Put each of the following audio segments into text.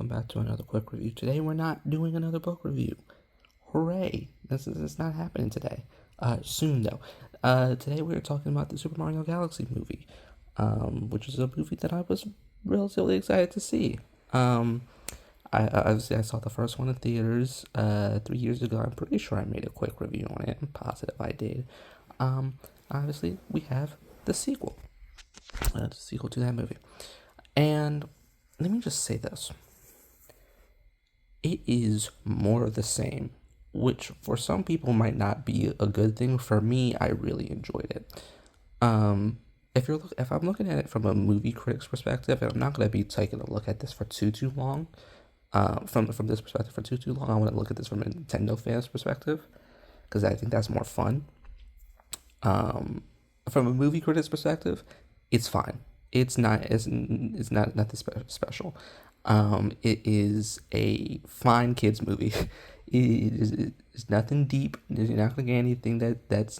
welcome back to another quick review. Today we're not doing another book review. Hooray! This is not happening today. Soon though. Today we're talking about the Super Mario Galaxy movie, which is a movie that I was relatively excited to see. Obviously I saw the first one in theaters 3 years ago. I'm pretty sure I made a quick review on it. I'm positive I did. Um, Obviously we have the sequel to that movie, and let me just say this. It is more of the same, which for some people might not be a good thing. For me, I really enjoyed it. Um, if I'm looking at it from a movie critic's perspective, and I'm not gonna be taking a look at this for too long. From this perspective for too long, I want to look at this from a Nintendo fan's perspective because I think that's more fun. Um, from a movie critic's perspective, it's fine. It's not nothing special. It is a fine kids movie. It's nothing deep. You're not gonna get anything that's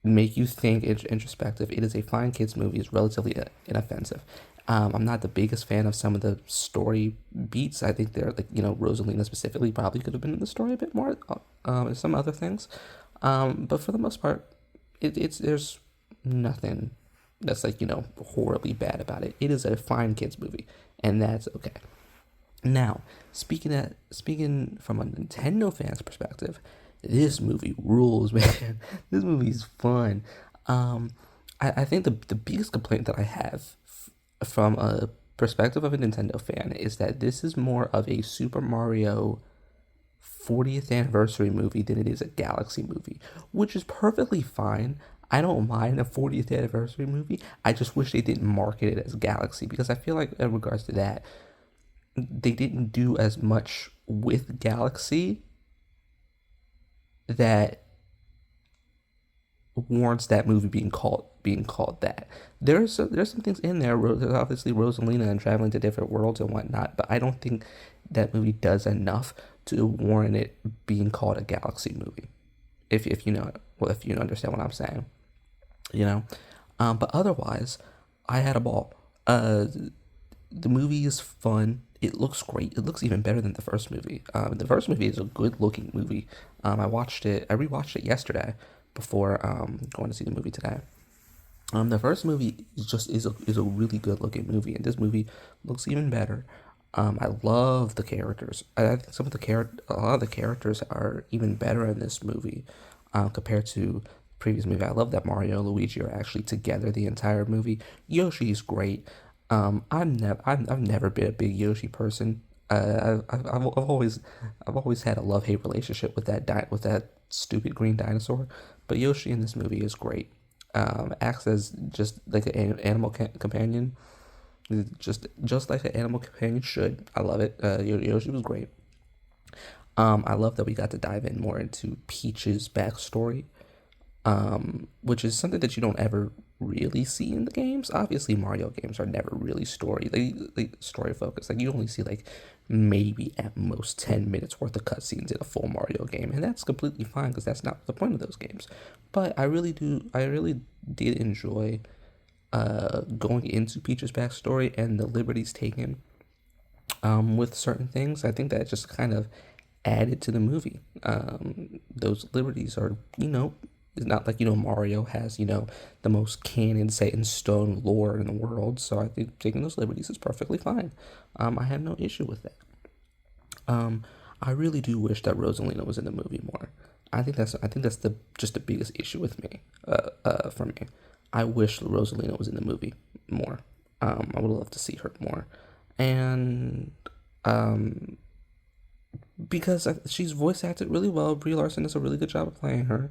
make you think introspective. It is a fine kids movie. It's relatively inoffensive. I'm not the biggest fan of some of the story beats. I think they're like Rosalina specifically probably could have been in the story a bit more. And some other things. But for the most part, it's there's nothing that's horribly bad about it. It is a fine kids movie, and that's okay. Now, speaking from a Nintendo fan's perspective, this movie rules, man. This movie's fun. Um, I think the biggest complaint that I have from a perspective of a Nintendo fan is that this is more of a Super Mario 40th anniversary movie than it is a Galaxy movie, which is perfectly fine. I don't mind a 40th anniversary movie. I just wish they didn't market it as Galaxy because I feel like, in regards to that, they didn't do as much with Galaxy that warrants that movie being called that. There's some things in there. There's obviously Rosalina and traveling to different worlds and whatnot, but I don't think that movie does enough to warrant it being called a Galaxy movie. If you know, well, if you understand what I'm saying, you know. But otherwise, I had a ball. The movie is fun. It looks great. It looks even better than the first movie. The first movie is a good looking movie. I watched it. I rewatched it yesterday before going to see the movie today. The first movie is a really good looking movie, and this movie looks even better. I love the characters. I think a lot of the characters are even better in this movie, compared to the previous movie. I love that Mario and Luigi are actually together the entire movie. Yoshi's great. I've never been a big Yoshi person. I've always had a love hate relationship with with that stupid green dinosaur. But Yoshi in this movie is great. Acts as just like an animal companion, just like an animal companion should. I love it. Yoshi was great. I love that we got to dive in more into Peach's backstory, which is something that you don't ever really see in the games. Obviously, Mario games are never really story focused. Like you only see like maybe at most 10 minutes worth of cutscenes in a full Mario game, and that's completely fine because that's not the point of those games. But I really did enjoy going into Peach's backstory and the liberties taken with certain things. I think that just kind of added to the movie. Those liberties are, it's not like, Mario has, the most canon set in stone lore in the world. So I think taking those liberties is perfectly fine. I had no issue with that. Um, I really do wish that Rosalina was in the movie more. I think that's the just the biggest issue with me. For me, I wish Rosalina was in the movie more. I would love to see her more, and um, because she's voice acted really well. Brie Larson does a really good job of playing her,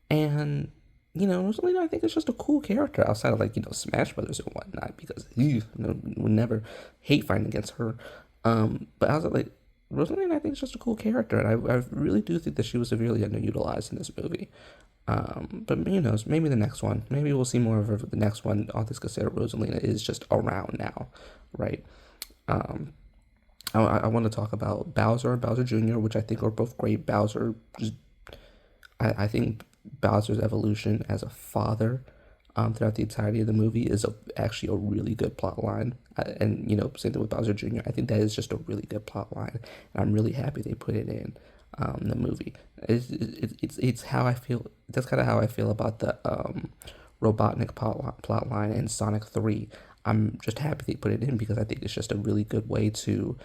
and Rosalina, I think it's just a cool character outside of Smash Brothers and whatnot. Because would never hate fighting against her. But outside Rosalina, I think it's just a cool character, and I really do think that she was severely underutilized in this movie. But who knows? Maybe the next one. Maybe we'll see more of her for the next one. All this considered, Rosalina is just around now, right? Um, I want to talk about Bowser Jr., which I think are both great. I think Bowser's evolution as a father throughout the entirety of the movie is actually a really good plot line. And same thing with Bowser Jr. I think that is just a really good plot line, and I'm really happy they put it in the movie. It's how I feel. That's kind of how I feel about the Robotnik plot line in Sonic 3. I'm just happy they put it in because I think it's just a really good way to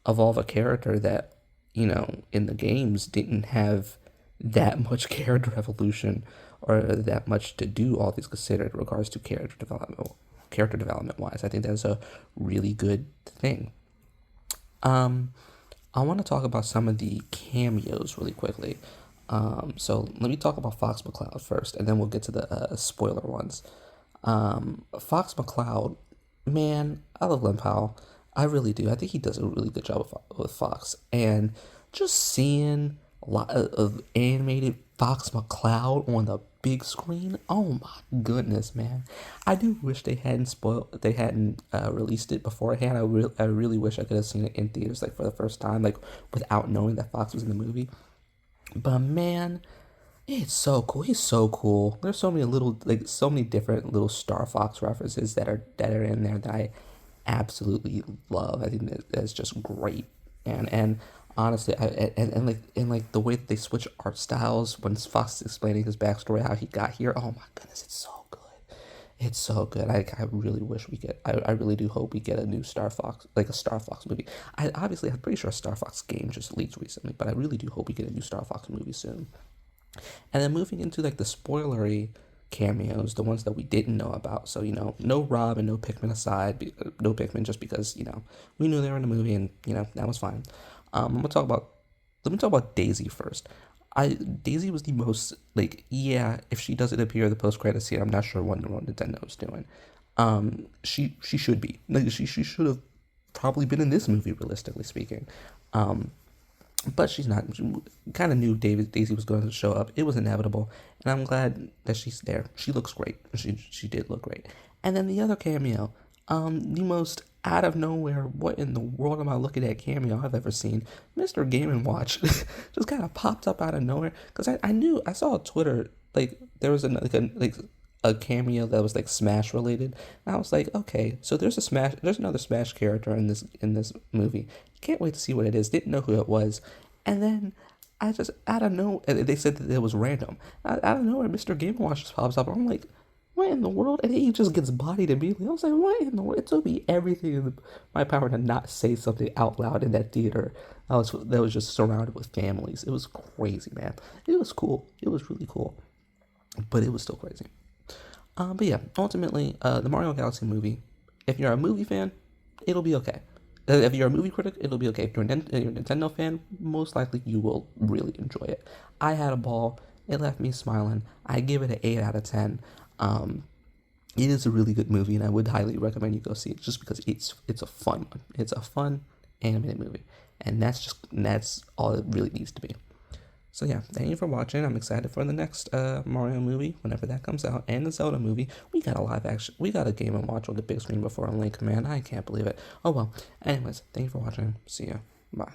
evolve a character that, in the games didn't have that much character evolution or that much to do, all things considered, in regards to character development wise. I think that's a really good thing. Um, I want to talk about some of the cameos really quickly. So let me talk about Fox McCloud first, and then we'll get to the spoiler ones. Fox McCloud, man, I love Len Powell. I really do. I think he does a really good job with Fox. And just seeing a lot of animated Fox McCloud on the big screen, oh my goodness, man! I do wish they hadn't released it beforehand. I really wish I could have seen it in theaters like for the first time, like without knowing that Fox was in the movie. But man, it's so cool. He's so cool. There's so many so many different little Star Fox references that are in there that I absolutely love. I think that's just great. And honestly, and the way that they switch art styles when Fox is explaining his backstory, how he got here. Oh my goodness, it's so good. It's so good. I really wish we get. I really do hope we get a new Star Fox, like a Star Fox movie. I'm pretty sure a Star Fox game just leaked recently, but I really do hope we get a new Star Fox movie soon. And then moving into like the spoilery cameos, the ones that we didn't know about. So no Rob and no Pikmin aside, no Pikmin just because we knew they were in the movie, and that was fine. I'm gonna talk about. Let me talk about Daisy first. Daisy was the most like, yeah. If she doesn't appear in the post credit scene, I'm not sure what Nintendo is doing. She should be like she should have probably been in this movie, realistically speaking. Um, but she's not. Kind of knew Daisy was going to show up. It was inevitable, and I'm glad that she's there. She looks great. She did look great. And then the other cameo, the most out of nowhere, what in the world am I looking at cameo I've ever seen? Mr. Game and Watch just kind of popped up out of nowhere because I saw on Twitter like there was a cameo that was like Smash related. And I was like, okay, so there's another Smash character in this movie. Can't wait to see what it is. Didn't know who it was, and then I just out of nowhere they said that it was random. Out of nowhere, Mr. Game Watch just pops up. I'm like, what in the world? And he just gets bodied immediately. I was like, what in the world? It took me everything in my power to not say something out loud in that theater. That was just surrounded with families. It was crazy, man. It was cool. It was really cool, but it was still crazy. But yeah, ultimately, the Mario Galaxy movie, if you're a movie fan, it'll be okay. If you're a movie critic, it'll be okay. If you're a Nintendo fan, most likely you will really enjoy it. I had a ball. It left me smiling. I give it an 8 out of 10. Um, it is a really good movie, and I would highly recommend you go see it just because it's a fun one. It's a fun animated movie, and that's all it really needs to be. So yeah, thank you for watching. I'm excited for the next Mario movie whenever that comes out, and the Zelda movie. We got a live action. We got a Game and Watch on the big screen before on Link Command. I can't believe it. Oh well. Anyways, thank you for watching. See ya. Bye.